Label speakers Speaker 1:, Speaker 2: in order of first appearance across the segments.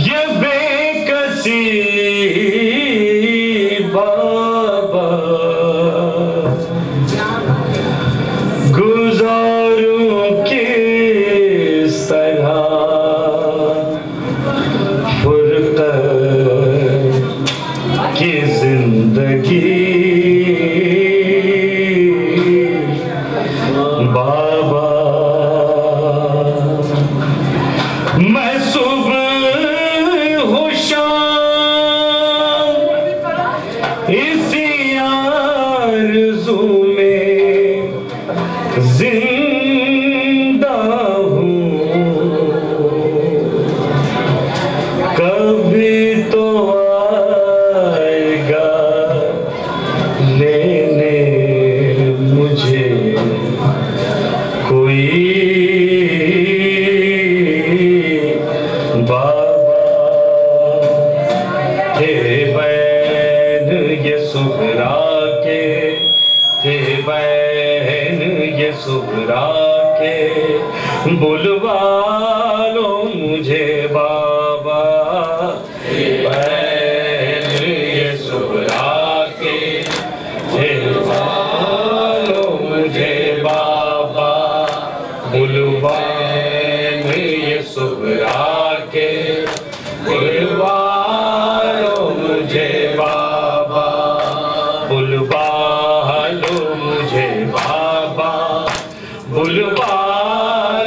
Speaker 1: ये बेकसी बाबा गुजारूं किस तरह फुरक़त की जिंदगी बाबा। मैं सुबह हूँ शाम इसी आरज़ू में जिंदा हूँ, कभी तो आएगा लेने मुझे कोई बाबा। थे बैन ये सुगरा के, थे बैन ये सुगरा के, बुलवा लो मुझे बाबा। थे बैन ये सुगरा के, बुलवा लो मुझे बाबा। बुलवा ये सुगरा के, बुलवा लो मुझे बाबा। बुलवा लो मुझे बाबा, बुलवा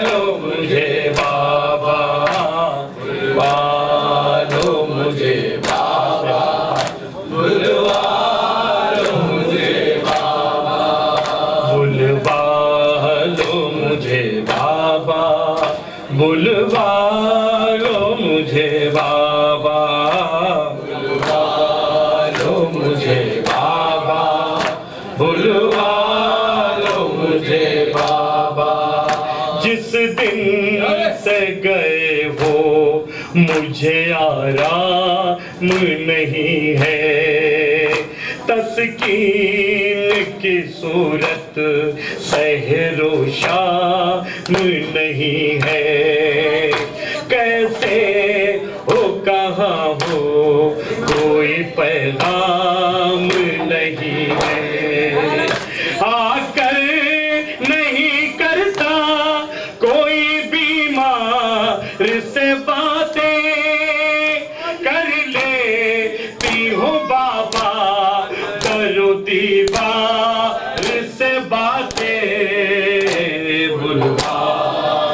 Speaker 1: लो मुझे बाबा। बुलवा लो मुझे बाबा, बुलवा लो मुझे बाबा। बुलवा लो मुझे बाबा, बुलवा लो मुझे बाबा। बुलवा लो मुझे बाबा, बुलवा लो मुझे बाबा। जिस दिन से गए हो मुझे आराम नहीं है, तस्कीन की सूरत सहरो शाम नहीं है। कैसे हो कहाँ हो कोई पैगाम नहीं है। आकर नहीं करता कोई बीमार से बातें, कर लेती हो बाबा करो दीवार से बातें। बुलवा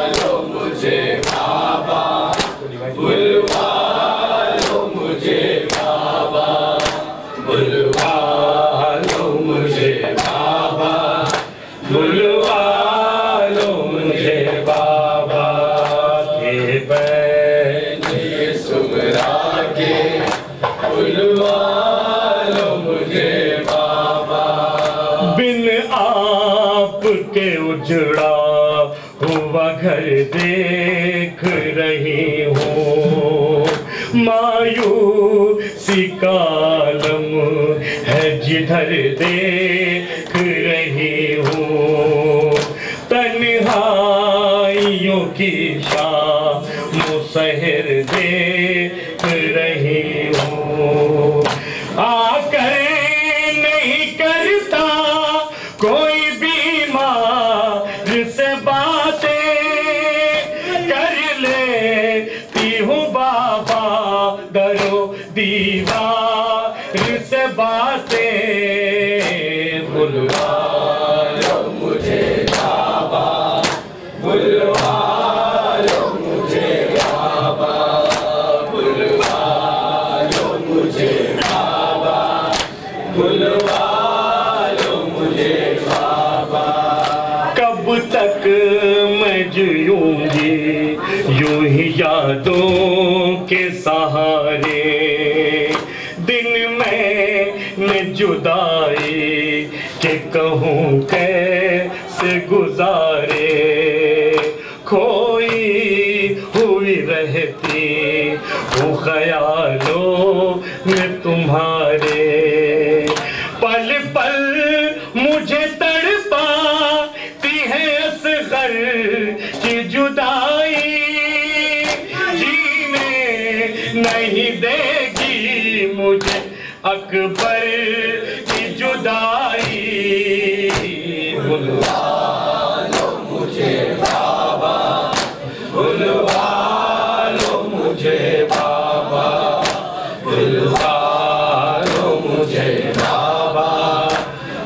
Speaker 1: लो मुझे बाबा, बुलवा लो मुझे बाबा। बुलवा लो मुझे बाबा, बुलवा लो मुझे बाबा। थे बैन ये सुगरा के, बुलवा लो मुझे बाबा। बिन आपके उजड़ा हुआ घर देख रही हूँ, मायूसी का आलम है जिधर देख रही हूँ। तन्हाइयों की शाम मुसहर देख रही हूँ। आकर नहीं करता कोई बीमार से बातें, कर लेती हूँ बाबा दरो दीवार से बातें। बुलवा लो मुझे बाबा, बुलवा लो मुझे बाबा। बुलवा लो मुझे बाबा, बुलवा लो मुझे बाबा। कब तक मैं जीऊंगी यूं ही यादों के सहारे, दिन में जुदाई के कहूँ कैसे गुजारे। खोई हुई रहती हूँ ख्यालों में तुम्हारे, पल पल मुझे तड़पाती है असगर की जुदाई। जीने नहीं देगी मुझे अकबर की जुदाई। बुलवा लो मुझे बाबा, बुलवा लो मुझे बाबा, बुलवा लो मुझे बाबा,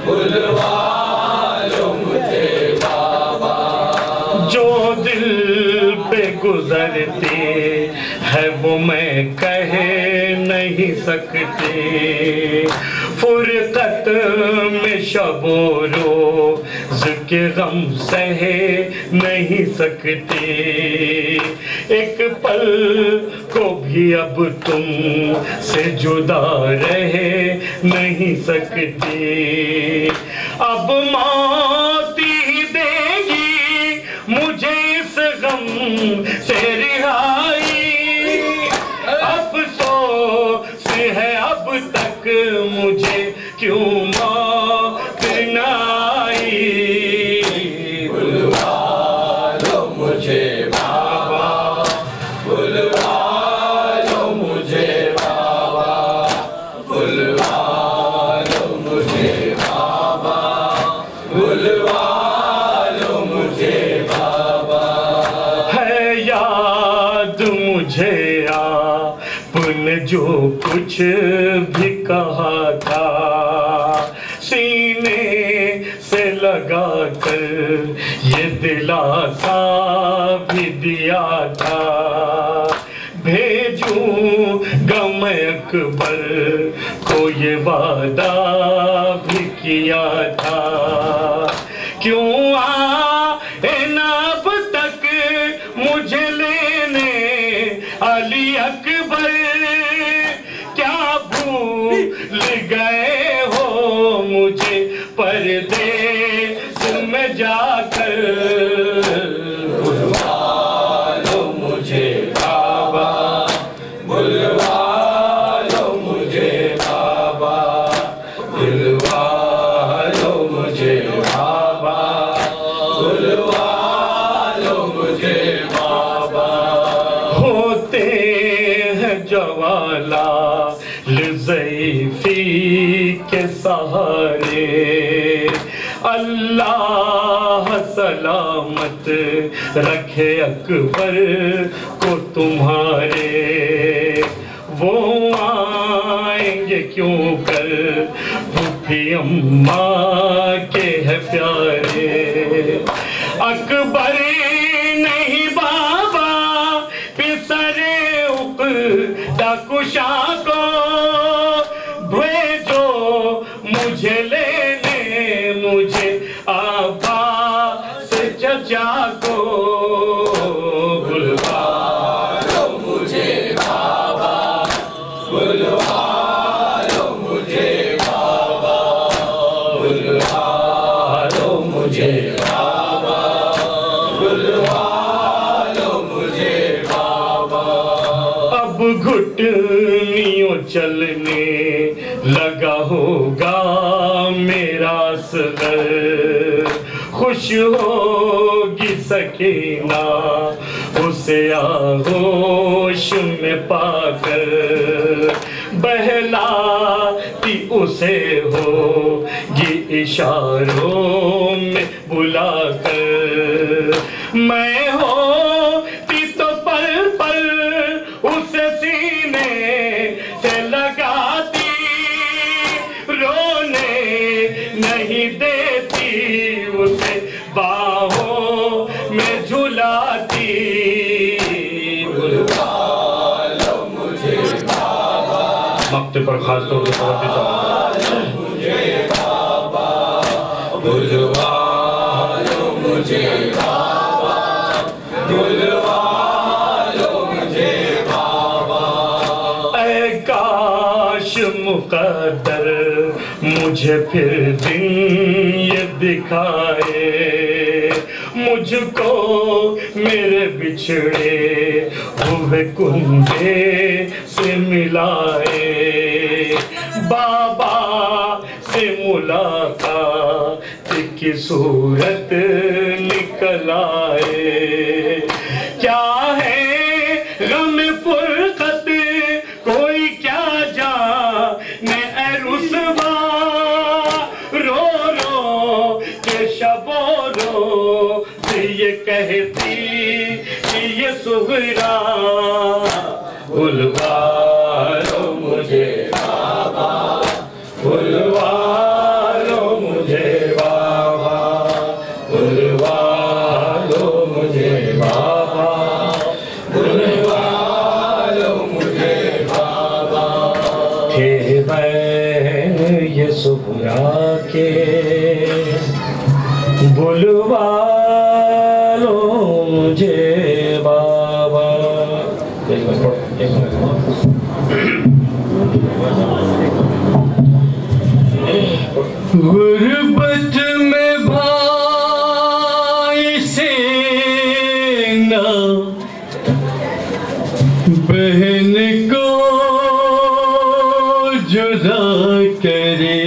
Speaker 1: बुलवा लो मुझे बाबा। जो दिल पे गुजरती है वो मैं कह नहीं सकती, फुरकत में शबो रोज़ के गम सहे नहीं सकती। एक पल को भी अब तुम से जुदा रहे नहीं सकती। अब मौत ही देगी मुझे इस गम से रिहाई। अफसोस है अब तक मुझे क्यों मौत न आई। बुलवा लो मुझे बाबा, बुलवा लो मुझे बाबा, बुलवा लो मुझे बाबा, बुलवा लो मुझे बाबा। है याद मुझे आपने जो कुछ भी कहा था, सीने से लगा कर ये दिलासा भी दिया था। भेजूंगा मैं अकबर को ये वादा भी किया था। क्यों आए ना अब तक मुझे लेने अली अकबर, क्या भूल गए हो मुझे परदेस में जाकर। बुलवा लो मुझे बाबा, बुलवा लो मुझे बाबा, बुलवा लो मुझे बाबा, बुलवा लो मुझे बाबा। होते हैं जवाला ज़ईफ़ी के सहारे, अल्लाह सलामत रखे अकबर को तुम्हारे। वो आएंगे क्यों कर फूफी अम्मा के है प्यारे। अकबर नहीं बाबा पिसरे उक़दा कुशा को, भेजो मुझे लेने मुझे अब्बास चचा को। बुलवा लो मुझे बाबा, बुलवा लो मुझे बाबा, बुलवा लो मुझे बाबा, बुलवा लो मुझे बाबा। अब घुटनियों चलने लगा होगा मेरा असगर, खुश होगी सकीना उसे आगोश में पाकर। बहलाती उसे होगी इशारों में बुलाकर। मैं होती तो पल पल उसे सीने से लगाती, रोने नहीं देती उसे बाहों में झुलाती। बुलवा लो मुझे बाबा, मक्ते पर खास तौर से तवज्जो मुझे बाबा, बुलवा लो मुझे बाबा, बुलवा लो मुझे बाबा। ऐ काश मुक़द्दर मुझे फिर दिन ये दिखाए, मुझको मेरे बिछड़े हुए कुंबे से मिलाए। बाबा से मुलाकात की सूरत निकल आए। क्या है गम फुरकत बुलवा लो मुझे बाबा, बुलवा लो मुझे बाबा, बुलवा लो मुझे बाबा, बुलवा लो मुझे बाबा। थे बैन यसुपुरा के बुलवा लो मुझे बाबा। गुरबत में भाई से ना बहन को जुदा करे,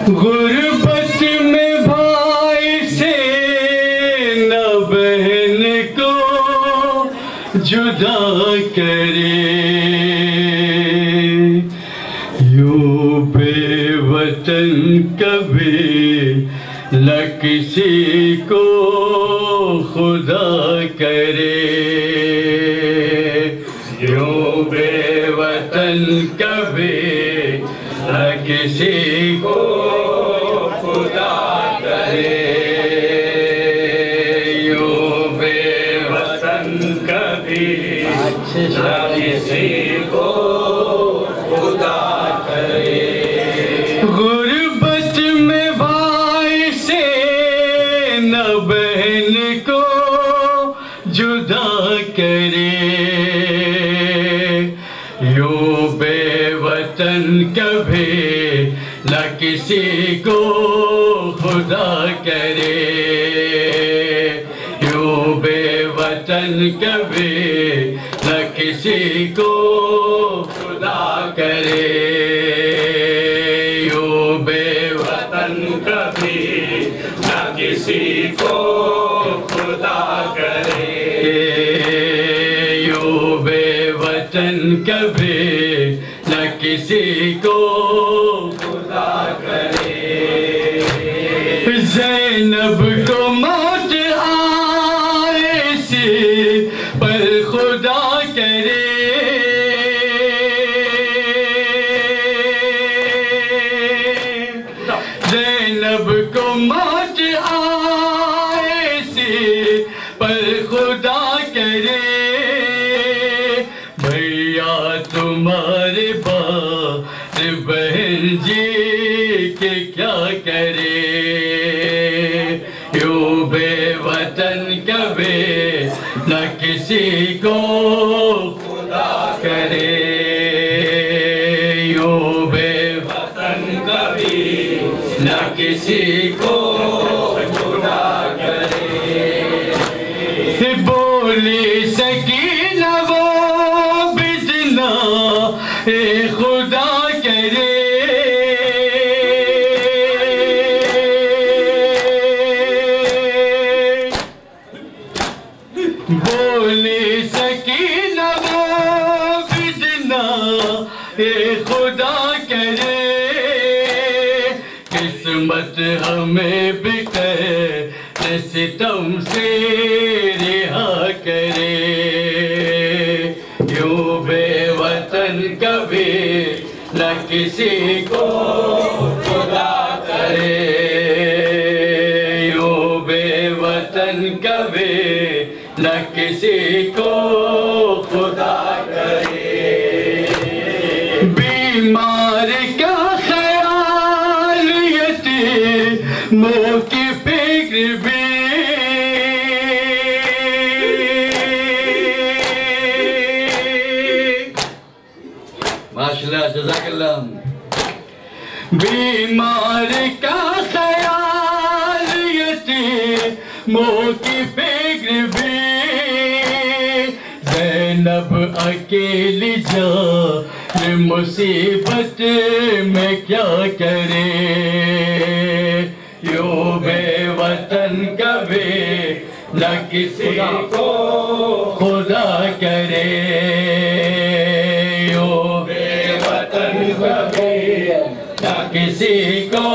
Speaker 1: गुरबत में भाई से न बहन को जुदा करे, यूं बेवतन कभी न किसी को खुदा करे, यूं बेवतन कभी न किसी को खुदा करे, यूं बेवतन कभी न किसी को खुदा करे। गुरबत में भाई से न बहन को जुदा करे, यूं बेवतन कभी न किसी को खुदा करे, यूं बेवतन कभी न किसी को खुदा करे, यूं बेवतन कभी न किसी को खुदा करे, यूं बेवतन कभी न किसी को खुदा करे। ज़ैनब को मौत आए सी पर खुदा करे, ज़ैनब को मौत आए सी पर खुदा करे, भैया तुम्हारे बात बहन जी के क्या करे, यूं बेवतन कभी न किसी को खुदा करे, यूं बेवतन कभी न किसी को खुदा करे। बोली सकीना वो बिजना ए खुदा करे, बोली सकीना वो बिजना ए खुदा करे, किस्मत हमें बिखरे सितम से रिहा करे, यूं बेवतन कभी न किसी को खुदा करे, यूं बेवतन कभी न किसी को खुदा करे। बीमार का ख्याल यतीमों की फिक्र भी, माशाल्लाह जज़ाकल्लाह। बीमार का ख्याल यतीमों की फिक्र भी, ज़ैनब अकेली जान मुसीबत में क्या करे, यूं बेवतन कभी न किसी को खुदा करे, यूं बेवतन कभी न किसी को